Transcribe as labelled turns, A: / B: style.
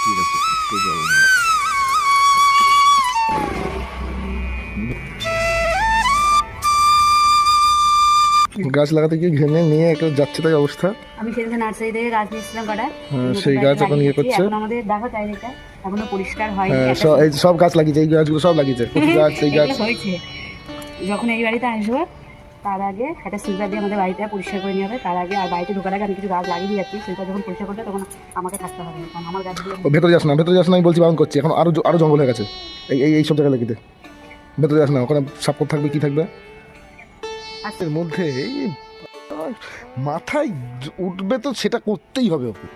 A: ঠিক আছে, একটু জল নেব। গাছ লাগাতে গিয়ে ঘেমে নিয়ে একটু যাচ্ছে তাই অবস্থা।
B: আমি সেদিন নার্সারি থেকে গাছ নিয়েছিলাম কটা,
A: সেই গাছ এখন ইয়ে করছে।
B: এখন আমাদের দেখো চারিদিকটা এখনো পরিষ্কার হয়নি।
A: এই সব গাছ লাগিয়েছে, এই গাছগুলো সব লাগিয়েছে, কচু গাছ, এই গাছ।
B: এগুলো হয়েছে, যখন এই বাড়িতে আসবো তার আগে একটা সুইপার দিয়ে আমাদের বাড়িটা পরিষ্কার করে নিয়ে হবে। তার আগে আর বাড়িতে ঢোকার আগে আমি কিছু গাছ লাগিয়ে দিয়ে যাচ্ছি, সেটা যখন পরিষ্কার করবে তখন আমাকে থাকতে হবে, কারণ আমার গাছগুলো।
A: ভেতরে যাস না, ভেতরে যাস না, আমি বলছি বারণ করছি। এখন আরো জঙ্গল হয়ে গেছে এই সব জায়গায় লাগিতে। ভেতরে যাস না, ওখানে সাপ থাকবে, কি থাকবে এর মধ্যে। এই মাথায় উঠবে তো সেটা করতেই হবে ওকে।